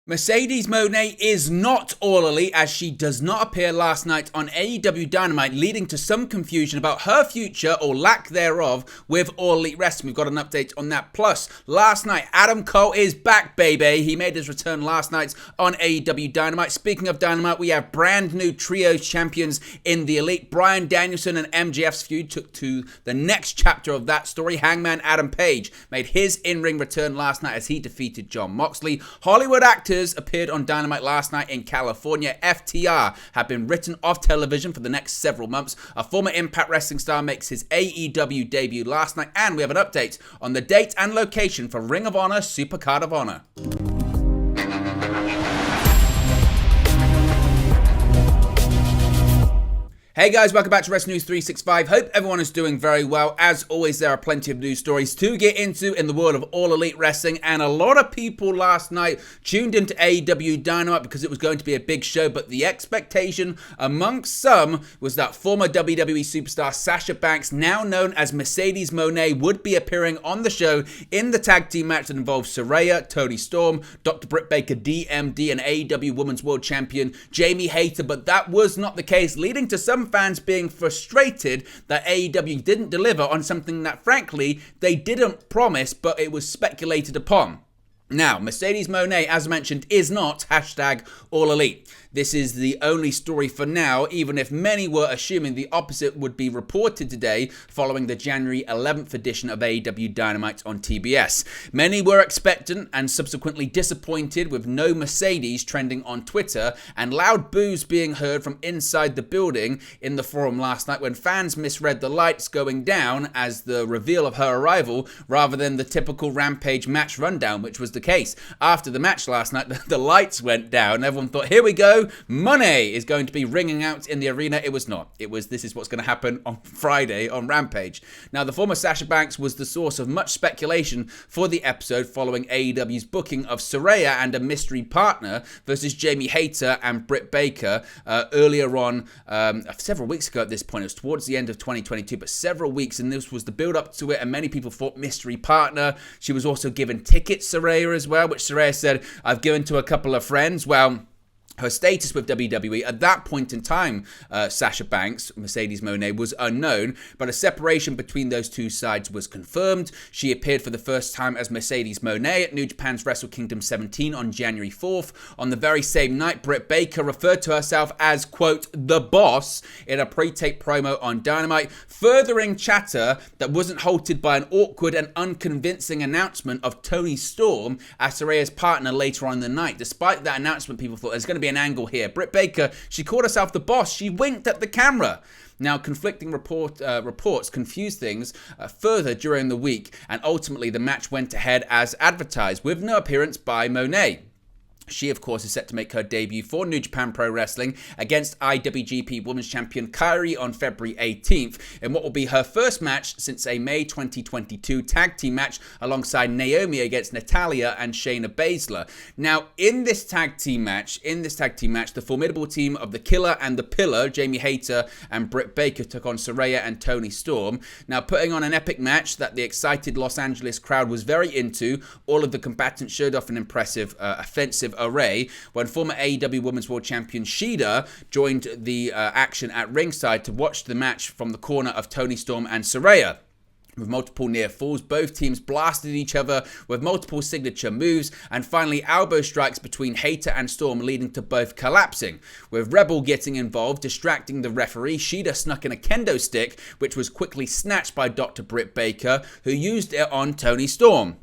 Mercedes Moné is not All Elite as she does not appear last night on AEW Dynamite, leading to some confusion about her future or lack thereof with All Elite Wrestling. We've got an update on that. Plus, last night, Adam Cole is back, baby. He made his return last night on AEW Dynamite. Speaking of Dynamite, we have brand new trio champions in the Elite. Bryan Danielson and MJF's feud took to the next chapter of that story. Hangman Adam Page made his in-ring return last night as he defeated Jon Moxley. Hollywood actors appeared on Dynamite last night in California. FTR have been written off television for the next several months. A former Impact Wrestling star makes his AEW debut last night, and we have an update on the date and location for Ring of Honor Supercard of Honor. Hey guys, welcome back to Wrestling News 365. Hope everyone is doing very well. As always, there are plenty of news stories to get into in the world of All Elite Wrestling, and a lot of people last night tuned into AEW Dynamite because it was going to be a big show, but the expectation amongst some was that former WWE superstar Sasha Banks, now known as Mercedes Moné, would be appearing on the show in the tag team match that involves Saraya, Toni Storm, Dr. Britt Baker, DMD, and AEW Women's World Champion Jamie Hayter, but that was not the case, leading to some fans being frustrated that AEW didn't deliver on something that, frankly, they didn't promise, but it was speculated upon. Now, Mercedes Moné, as mentioned, is not #All Elite. This is the only story for now, even if many were assuming the opposite would be reported today following the January 11th edition of AEW Dynamite on TBS. Many were expectant and subsequently disappointed with no Mercedes trending on Twitter and loud boos being heard from inside the building in the forum last night when fans misread the lights going down as the reveal of her arrival rather than the typical Rampage match rundown, which was the case. After the match last night, the lights went down. Everyone thought, here we go. Money is going to be ringing out in the arena. It was not. It was, this is what's going to happen on Friday on Rampage. Now, the former Sasha Banks was the source of much speculation for the episode following AEW's booking of Saraya and a mystery partner versus Jamie Hayter and Britt Baker earlier on, several weeks ago at this point. It was towards the end of 2022, but several weeks, and this was the build-up to it, and many people thought mystery partner. She was also given tickets, Saraya, as well, which Saraya said, I've given to a couple of friends. Well, her status with WWE at that point in time, Sasha Banks, Mercedes Moné, was unknown, but a separation between those two sides was confirmed. She appeared for the first time as Mercedes Moné at New Japan's Wrestle Kingdom 17 on January 4th. On the very same night, Britt Baker referred to herself as, quote, the boss in a pre-tape promo on Dynamite, furthering chatter that wasn't halted by an awkward and unconvincing announcement of Toni Storm as Saraya's partner later on in the night. Despite that announcement, people thought there's going to be an angle here. Britt Baker, she called herself the boss. She winked at the camera. Now, conflicting reports confused things further during the week, and ultimately the match went ahead as advertised, with no appearance by Moné. She, of course, is set to make her debut for New Japan Pro Wrestling against IWGP Women's Champion Kairi on February 18th in what will be her first match since a May 2022 tag team match alongside Naomi against Natalya and Shayna Baszler. Now, in this tag team match, the formidable team of the Killer and the Pillar, Jamie Hayter and Britt Baker, took on Saraya and Toni Storm. Now, putting on an epic match that the excited Los Angeles crowd was very into, all of the combatants showed off an impressive offensive array when former AEW Women's World Champion Shida joined the action at ringside to watch the match from the corner of Toni Storm and Saraya. With multiple near falls, both teams blasted each other with multiple signature moves, and finally elbow strikes between Hayter and Storm leading to both collapsing. With Rebel getting involved, distracting the referee, Shida snuck in a kendo stick, which was quickly snatched by Dr. Britt Baker, who used it on Toni Storm.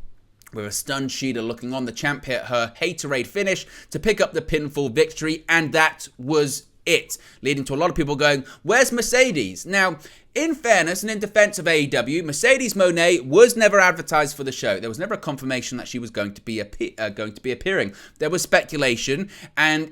With a stunned Shida looking on, the champ hit her Haterade finish to pick up the pinfall victory, and that was it, leading to a lot of people going, where's Mercedes? Now, in fairness and in defense of AEW, Mercedes Moné was never advertised for the show. There was never a confirmation that she was going to be appearing. There was speculation, and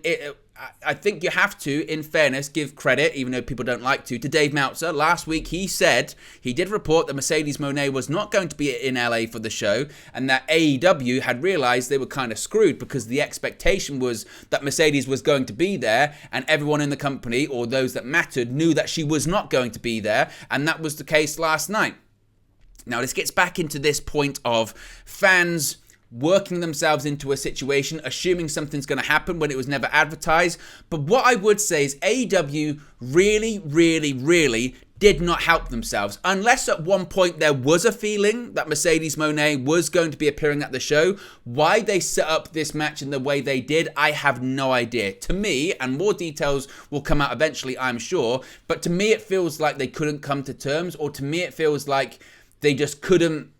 I think you have to, in fairness, give credit, even though people don't like to Dave Meltzer. Last week, he said he did report that Mercedes Moné was not going to be in LA for the show, and that AEW had realized they were kind of screwed because the expectation was that Mercedes was going to be there, and everyone in the company, or those that mattered, knew that she was not going to be there, and that was the case last night. Now, this gets back into this point of fans working themselves into a situation, assuming something's going to happen when it was never advertised. But what I would say is AEW really did not help themselves, unless at one point there was a feeling that Mercedes Moné was going to be appearing at the show. Why they set up this match in the way they did, I have no idea. To me, and more details will come out eventually, I'm sure, but to me it feels like they couldn't come to terms, or to me it feels like they just couldn't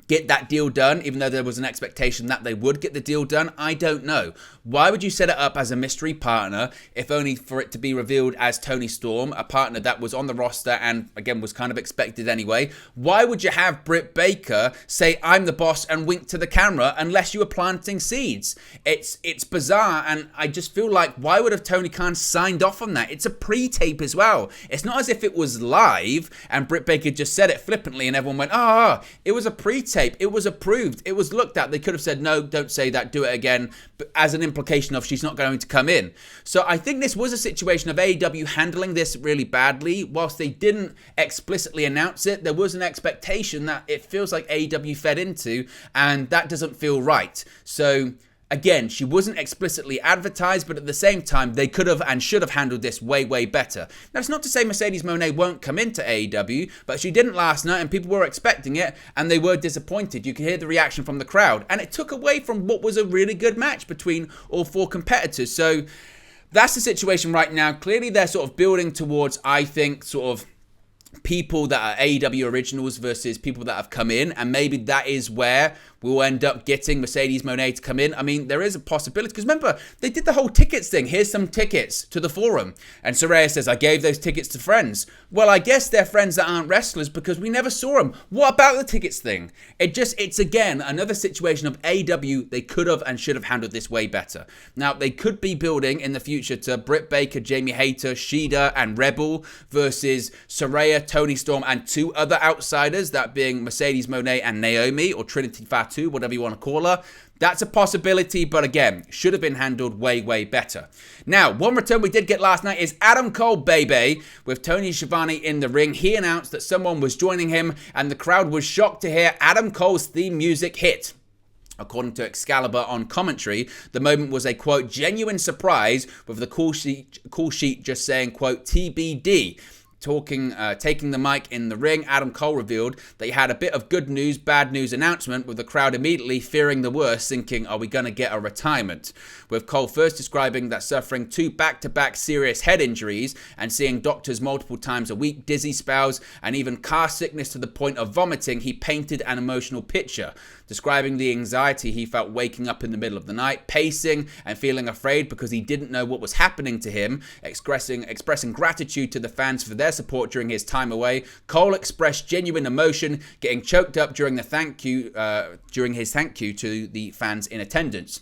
get that deal done, even though there was an expectation that they would get the deal done. I don't know. Why would you set it up as a mystery partner, if only for it to be revealed as Toni Storm, a partner that was on the roster and, again, was kind of expected anyway? Why would you have Britt Baker say, I'm the boss, and wink to the camera unless you were planting seeds? It's bizarre, and I just feel like, why would have Tony Khan signed off on that? It's a pre-tape as well. It's not as if it was live and Britt Baker just said it flippantly and everyone went, it was a pre-tape. It was approved. It was looked at. They could have said, no, don't say that. Do it again. But as an implication of she's not going to come in. So I think this was a situation of AEW handling this really badly. Whilst they didn't explicitly announce it, there was an expectation that it feels like AEW fed into, and that doesn't feel right. So again, she wasn't explicitly advertised, but at the same time, they could have and should have handled this way better. Now, it's not to say Mercedes Moné won't come into AEW, but she didn't last night, and people were expecting it, and they were disappointed. You could hear the reaction from the crowd, and it took away from what was a really good match between all four competitors. So that's the situation right now. Clearly, they're sort of building towards, I think, sort of people that are AEW originals versus people that have come in, and maybe that is where we'll end up getting Mercedes Moné to come in. I mean, there is a possibility, because remember, they did the whole tickets thing. Here's some tickets to the forum. And Saraya says, I gave those tickets to friends. Well, I guess they're friends that aren't wrestlers because we never saw them. What about the tickets thing? It's again, another situation of AEW, they could have and should have handled this way better. Now, they could be building in the future to Britt Baker, Jamie Hayter, Shida, and Rebel versus Saraya, Toni Storm, and two other outsiders, that being Mercedes Moné and Naomi, or Trinity Fatu, whatever you want to call her. That's a possibility, but again, should have been handled way better. Now, one return we did get last night is Adam Cole, baby, with Tony Schiavone in the ring. He announced that someone was joining him, and the crowd was shocked to hear Adam Cole's theme music hit. According to Excalibur on commentary, the moment was a, quote, genuine surprise, with the call sheet just saying, quote, TBD. Taking the mic in the ring, Adam Cole revealed that he had a bit of good news, bad news announcement, with the crowd immediately fearing the worst, thinking, are we going to get a retirement? With Cole first describing that suffering 2 back-to-back serious head injuries and seeing doctors multiple times a week, dizzy spells, and even car sickness to the point of vomiting, he painted an emotional picture, describing the anxiety he felt waking up in the middle of the night, pacing and feeling afraid because he didn't know what was happening to him, expressing gratitude to the fans for their support during his time away. Cole expressed genuine emotion, getting choked up during his thank you to the fans in attendance.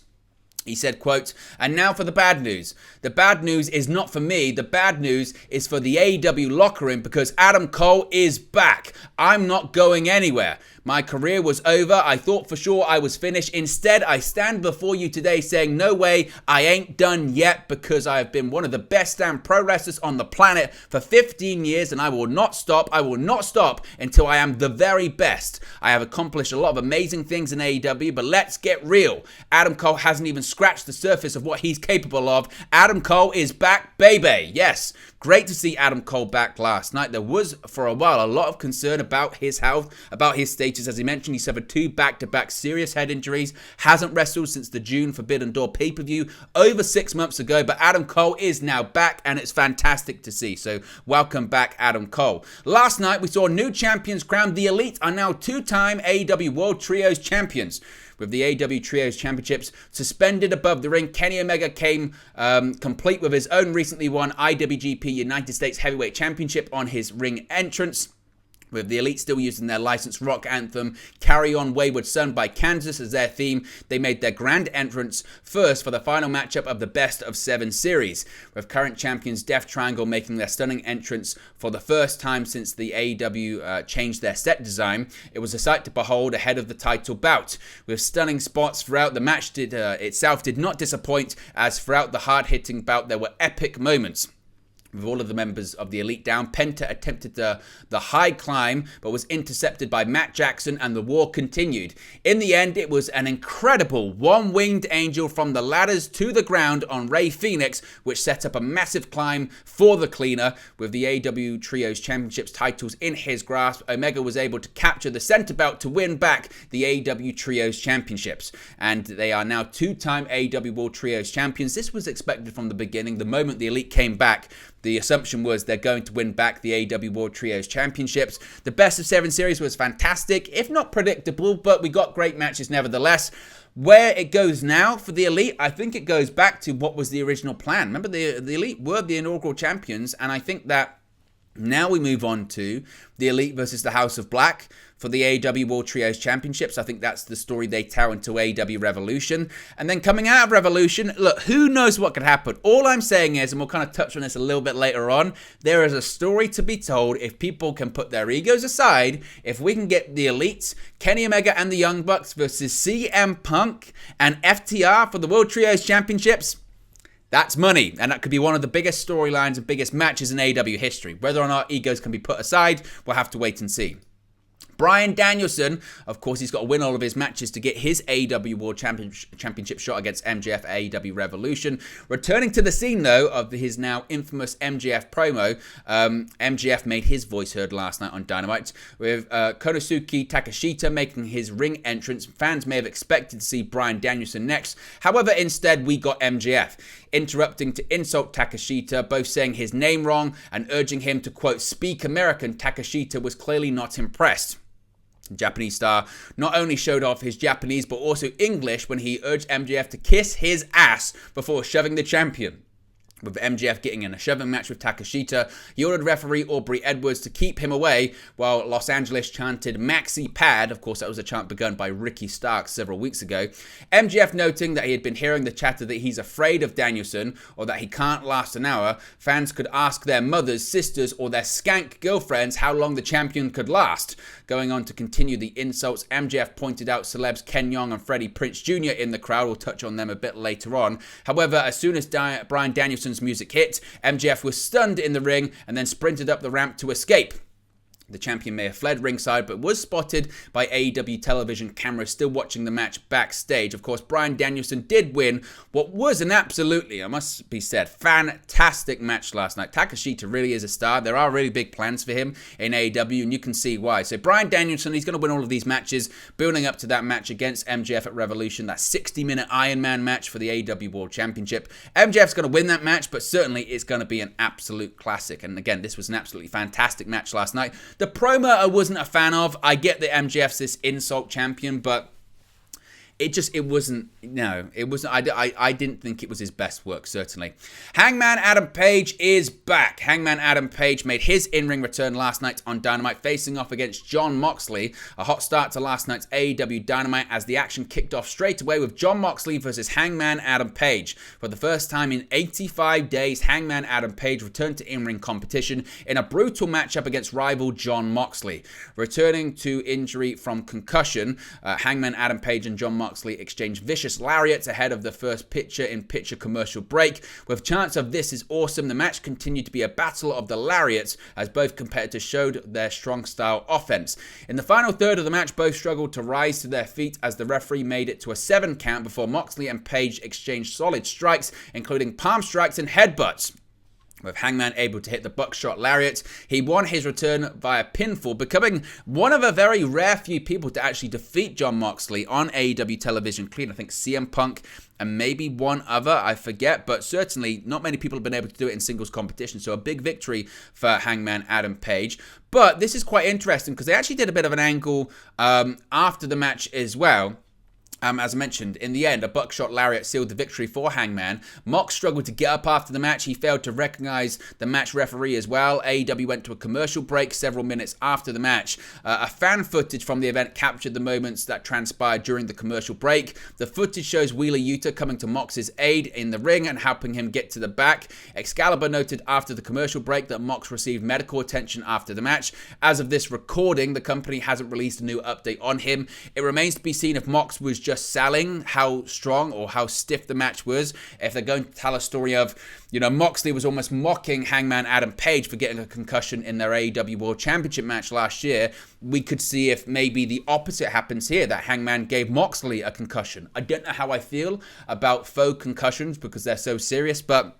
He said, quote, and now for the bad news. The bad news is not for me. The bad news is for the AEW locker room, because Adam Cole is back. I'm not going anywhere. My career was over. I thought for sure I was finished. Instead, I stand before you today saying, no way, I ain't done yet, because I have been one of the best damn pro wrestlers on the planet for 15 years, and I will not stop. I will not stop until I am the very best. I have accomplished a lot of amazing things in AEW, but let's get real. Adam Cole hasn't even scratched the surface of what he's capable of. Adam Cole is back, baby. Yes. Great to see Adam Cole back last night. There was, for a while, a lot of concern about his health, about his status. As he mentioned, he suffered 2 back-to-back serious head injuries, hasn't wrestled since the June Forbidden Door pay-per-view over 6 months ago, but Adam Cole is now back, and it's fantastic to see. So, welcome back, Adam Cole. Last night, we saw new champions crowned. The Elite are now 2-time AEW World Trios champions. With the AEW Trios Championships suspended above the ring, Kenny Omega came complete with his own recently won IWGP United States Heavyweight Championship on his ring entrance. With the Elite still using their licensed rock anthem, Carry On Wayward Son by Kansas, as their theme, they made their grand entrance first for the final matchup of the Best of 7 series. With current champions Death Triangle making their stunning entrance for the first time since the AEW changed their set design, it was a sight to behold ahead of the title bout. With stunning spots throughout, the match itself did not disappoint, as throughout the hard-hitting bout there were epic moments. with all of the members of the Elite down. Penta attempted the high climb, but was intercepted by Matt Jackson, and the war continued. In the end, it was an incredible one-winged angel from the ladders to the ground on Rey Fenix, which set up a massive climb for the cleaner. With the AEW Trios Championships titles in his grasp, Omega was able to capture the center belt to win back the AEW Trios Championships. And they are now two-time AEW World Trios Champions. This was expected from the beginning. The moment the Elite came back, the assumption was they're going to win back the AEW World Trios Championships. The Best of 7 series was fantastic, if not predictable, but we got great matches nevertheless. Where it goes now for the Elite, I think it goes back to what was the original plan. Remember, the Elite were the inaugural champions, and I think that now we move on to the Elite versus the House of Black for the AEW World Trios Championships. I think that's the story they tell into AEW Revolution. And then coming out of Revolution, look, who knows what could happen? All I'm saying is, and we'll kind of touch on this a little bit later on, there is a story to be told if people can put their egos aside. If we can get the Elites, Kenny Omega and the Young Bucks versus CM Punk and FTR for the World Trios Championships, that's money, and that could be one of the biggest storylines and biggest matches in AEW history. Whether or not egos can be put aside, we'll have to wait and see. Bryan Danielson, of course, he's got to win all of his matches to get his AEW World Championship shot against MJF at AEW Revolution. Returning to the scene, though, of his now infamous MJF promo, MJF made his voice heard last night on Dynamite, with Konosuke Takeshita making his ring entrance. Fans may have expected to see Bryan Danielson next. However, instead, we got MJF interrupting to insult Takeshita, both saying his name wrong and urging him to, quote, speak American. Takeshita was clearly not impressed. Japanese star not only showed off his Japanese but also English when he urged MJF to kiss his ass before shoving the champion. With MJF getting in a shoving match with Takeshita, he ordered referee Aubrey Edwards to keep him away, while Los Angeles chanted Maxi Pad. Of course, that was a chant begun by Ricky Starks several weeks ago. MJF noting that he had been hearing the chatter that he's afraid of Danielson or that he can't last an hour. Fans could ask their mothers, sisters, or their skank girlfriends how long the champion could last. Going on to continue the insults, MJF pointed out celebs Ken Young and Freddie Prinze Jr. in the crowd. We'll touch on them a bit later on. However, as soon as Bryan Danielson's music hit, MJF was stunned in the ring and then sprinted up the ramp to escape. The champion may have fled ringside, but was spotted by AEW television cameras still watching the match backstage. Of course, Bryan Danielson did win what was an absolutely, I must be said, fantastic match last night. Takeshita really is a star. There are really big plans for him in AEW, and you can see why. So Bryan Danielson, he's going to win all of these matches, building up to that match against MJF at Revolution, that 60-minute Iron Man match for the AEW World Championship. MJF's going to win that match, but certainly it's going to be an absolute classic. And again, this was an absolutely fantastic match last night. The promo I wasn't a fan of. I get that MJF's this insult champion, but it wasn't, I didn't think it was his best work, certainly. Hangman Adam Page is back. Hangman Adam Page made his in-ring return last night on Dynamite, facing off against Jon Moxley. A hot start to last night's AEW Dynamite as the action kicked off straight away with Jon Moxley versus Hangman Adam Page. For the first time in 85 days, Hangman Adam Page returned to in-ring competition in a brutal matchup against rival Jon Moxley. Returning to injury from concussion, Hangman Adam Page and Jon Moxley exchanged vicious lariats ahead of the first picture-in-picture commercial break. With chants of "This is awesome," the match continued to be a battle of the lariats as both competitors showed their strong style offense. In the final third of the match, both struggled to rise to their feet as the referee made it to a 7 count before Moxley and Page exchanged solid strikes, including palm strikes and headbutts. With Hangman able to hit the buckshot lariat, he won his return via pinfall, becoming one of a very rare few people to actually defeat Jon Moxley on AEW television clean. I think CM Punk and maybe one other, I forget, but certainly not many people have been able to do it in singles competition, so a big victory for Hangman Adam Page. But this is quite interesting because they actually did a bit of an angle after the match as well. As I mentioned, in the end, a buckshot lariat sealed the victory for Hangman. Mox struggled to get up after the match. He failed to recognize the match referee as well. AEW went to a commercial break several minutes after the match. A fan footage from the event captured the moments that transpired during the commercial break. The footage shows Wheeler Yuta coming to Mox's aid in the ring and helping him get to the back. Excalibur noted after the commercial break that Mox received medical attention after the match. As of this recording, the company hasn't released a new update on him. It remains to be seen if Mox was just selling how strong or how stiff the match was, if they're going to tell a story of, Moxley was almost mocking Hangman Adam Page for getting a concussion in their AEW World Championship match last year, we could see if maybe the opposite happens here, that Hangman gave Moxley a concussion. I don't know how I feel about faux concussions because they're so serious, but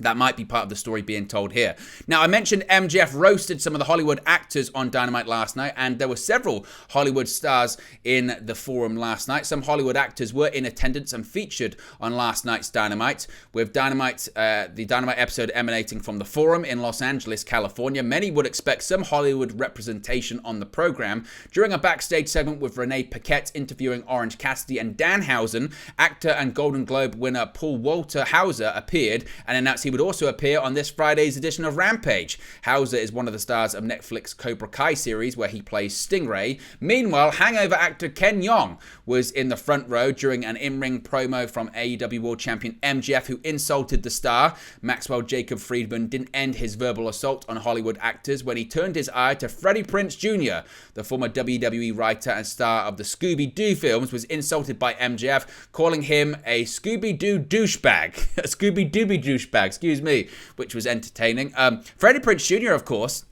that might be part of the story being told here. Now, I mentioned MJF roasted some of the Hollywood actors on Dynamite last night, and there were several Hollywood stars in the forum last night. Some Hollywood actors were in attendance and featured on last night's Dynamite, with the Dynamite episode emanating from the forum in Los Angeles, California. Many would expect some Hollywood representation on the program. During a backstage segment with Renee Paquette interviewing Orange Cassidy and Danhausen, actor and Golden Globe winner Paul Walter Hauser appeared and announced he would also appear on this Friday's edition of Rampage. Hauser is one of the stars of Netflix Cobra Kai series where he plays Stingray. Meanwhile, Hangover actor Ken Jeong was in the front row during an in-ring promo from AEW World Champion MJF, who insulted the star. Maxwell Jacob Friedman didn't end his verbal assault on Hollywood actors when he turned his eye to Freddie Prinze Jr., the former WWE writer and star of the Scooby-Doo films, was insulted by MJF, calling him a Scooby-Doo douchebag. A Scooby-Dooby douchebag, excuse me, which was entertaining. Freddie Prinze Jr., of course,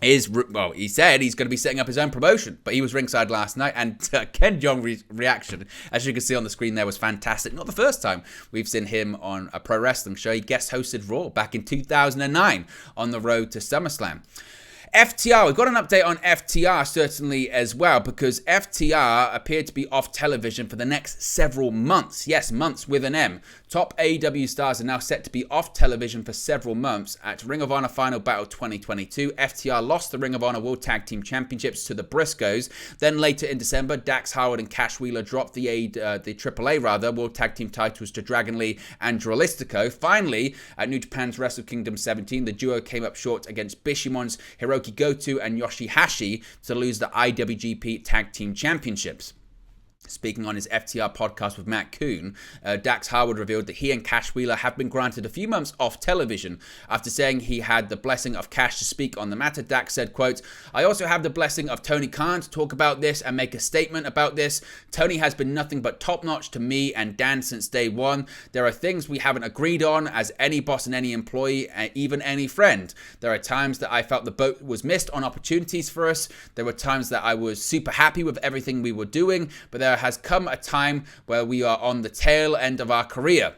he said he's going to be setting up his own promotion, but he was ringside last night, and Ken Jeong's reaction, as you can see on the screen there, was fantastic. Not the first time we've seen him on a pro wrestling show. He guest hosted Raw back in 2009 on the road to SummerSlam. FTR, we've got an update on FTR certainly as well, because FTR appeared to be off television for the next several months. Yes, months with an M. Top AEW stars are now set to be off television for several months. At Ring of Honor Final Battle 2022, FTR lost the Ring of Honor World Tag Team Championships to the Briscoes. Then later in December, Dax Howard and Cash Wheeler dropped the AAA World Tag Team titles to Dragon Lee and Dralistico. Finally, at New Japan's Wrestle Kingdom 17, the duo came up short against Bishimon's Hiroki Goto and Yoshihashi to lose the IWGP Tag Team Championships. Speaking on his FTR podcast with Matt Coon, Dax Howard revealed that he and Cash Wheeler have been granted a few months off television. After saying he had the blessing of Cash to speak on the matter, Dax said, quote, "I also have the blessing of Tony Khan to talk about this and make a statement about this. Tony has been nothing but top-notch to me and Dan since day one. There are things we haven't agreed on as any boss and any employee, even any friend. There are times that I felt the boat was missed on opportunities for us. There were times that I was super happy with everything we were doing, but there has come a time where we are on the tail end of our career."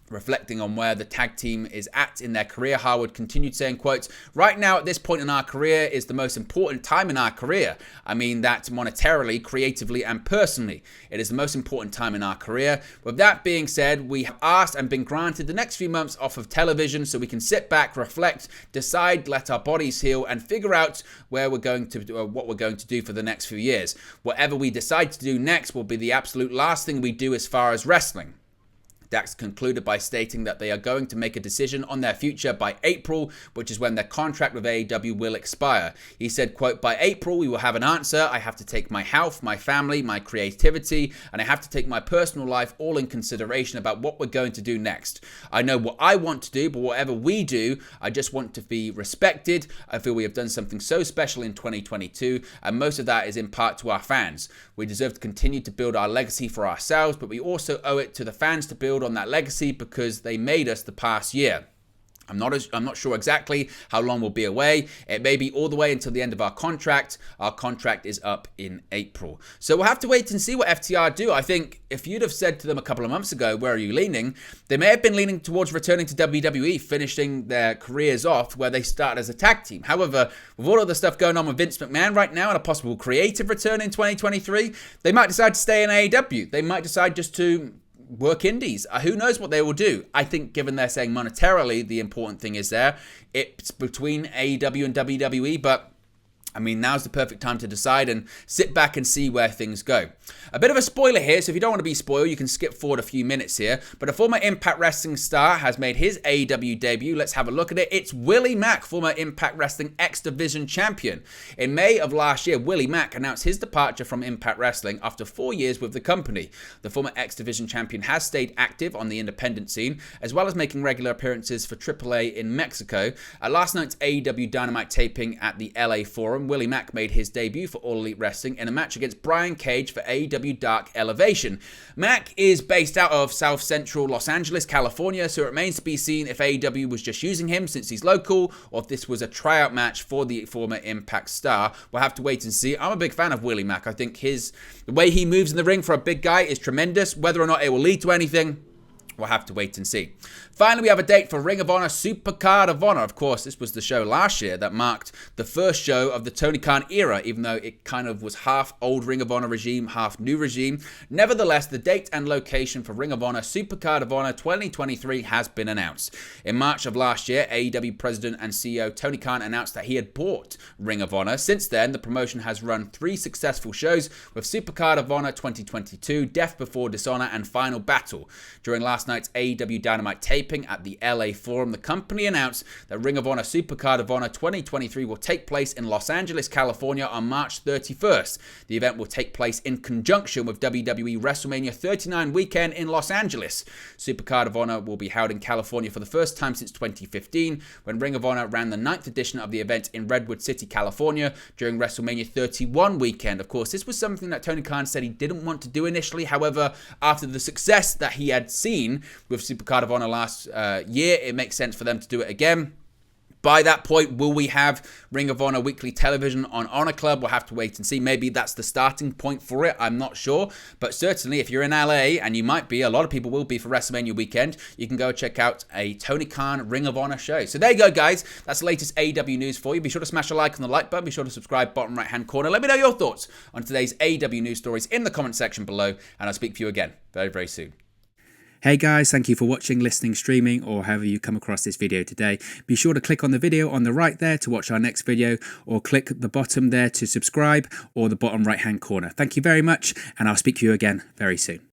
Reflecting on where the tag team is at in their career, Howard continued saying, quote, "Right now at this point in our career is the most important time in our career. I mean that monetarily, creatively, and personally. It is the most important time in our career. With that being said, we have asked and been granted the next few months off of television so we can sit back, reflect, decide, let our bodies heal, and figure out where we're going to what we're going to do for the next few years. Whatever we decide to do next will be the absolute last thing we do as far as wrestling." Dax concluded by stating that they are going to make a decision on their future by April, which is when their contract with AEW will expire. He said, quote, "By April, we will have an answer. I have to take my health, my family, my creativity, and I have to take my personal life all in consideration about what we're going to do next. I know what I want to do, but whatever we do, I just want to be respected. I feel we have done something so special in 2022, and most of that is in part to our fans. We deserve to continue to build our legacy for ourselves, but we also owe it to the fans to build on that legacy because they made us the past year. I'm not sure exactly how long we'll be away. It may be all the way until the end of our contract. Our contract is up in April. So we'll have to wait and see what FTR do. I think if you'd have said to them a couple of months ago, where are you leaning? They may have been leaning towards returning to WWE, finishing their careers off where they started as a tag team. However, with all of the stuff going on with Vince McMahon right now and a possible creative return in 2023, they might decide to stay in AEW. They might decide just to work indies. Who knows what they will do? I think given they're saying monetarily, the important thing is there. It's between AEW and WWE, but I mean, now's the perfect time to decide and sit back and see where things go. A bit of a spoiler here, so if you don't want to be spoiled, you can skip forward a few minutes here. But a former Impact Wrestling star has made his AEW debut. Let's have a look at it. It's Willie Mack, former Impact Wrestling X Division champion. In May of last year, Willie Mack announced his departure from Impact Wrestling after 4 years with the company. The former X Division champion has stayed active on the independent scene, as well as making regular appearances for AAA in Mexico. At last night's AEW Dynamite taping at the LA Forum, Forum, Willie Mack made his debut for All Elite Wrestling in a match against Brian Cage for AEW Dark Elevation. Mack is based out of South Central Los Angeles, California, so it remains to be seen if AEW was just using him since he's local, or if this was a tryout match for the former Impact star. We'll have to wait and see. I'm a big fan of Willie Mack. I think the way he moves in the ring for a big guy is tremendous. Whether or not it will lead to anything, we'll have to wait and see. Finally, we have a date for Ring of Honor Supercard of Honor. Of course, this was the show last year that marked the first show of the Tony Khan era, even though it kind of was half old Ring of Honor regime, half new regime. Nevertheless, the date and location for Ring of Honor Supercard of Honor 2023 has been announced. In March of last year, AEW President and CEO Tony Khan announced that he had bought Ring of Honor. Since then, the promotion has run 3 successful shows with Supercard of Honor 2022, Death Before Dishonor, and Final Battle. During last night's AEW Dynamite taping at the LA Forum, the company announced that Ring of Honor Supercard of Honor 2023 will take place in Los Angeles, California on March 31st. The event will take place in conjunction with WWE WrestleMania 39 weekend in Los Angeles. Supercard of Honor will be held in California for the first time since 2015, when Ring of Honor ran the 9th edition of the event in Redwood City, California during WrestleMania 31 weekend. Of course, this was something that Tony Khan said he didn't want to do initially. However, after the success that he had seen with Supercard of Honor last year, it makes sense for them to do it again. By that point, will we have Ring of Honor weekly television on Honor Club? We'll have to wait and see. Maybe that's the starting point for it. I'm not sure. But certainly, if you're in LA, and you might be, a lot of people will be for WrestleMania weekend, you can go check out a Tony Khan Ring of Honor show. So there you go, guys. That's the latest AEW news for you. Be sure to smash a like on the like button. Be sure to subscribe, bottom right-hand corner. Let me know your thoughts on today's AEW news stories in the comment section below. And I'll speak to you again very, very soon. Hey guys, thank you for watching, listening, streaming, or however you come across this video today. Be sure to click on the video on the right there to watch our next video, or click the bottom there to subscribe, or the bottom right hand corner. Thank you very much, and I'll speak to you again very soon.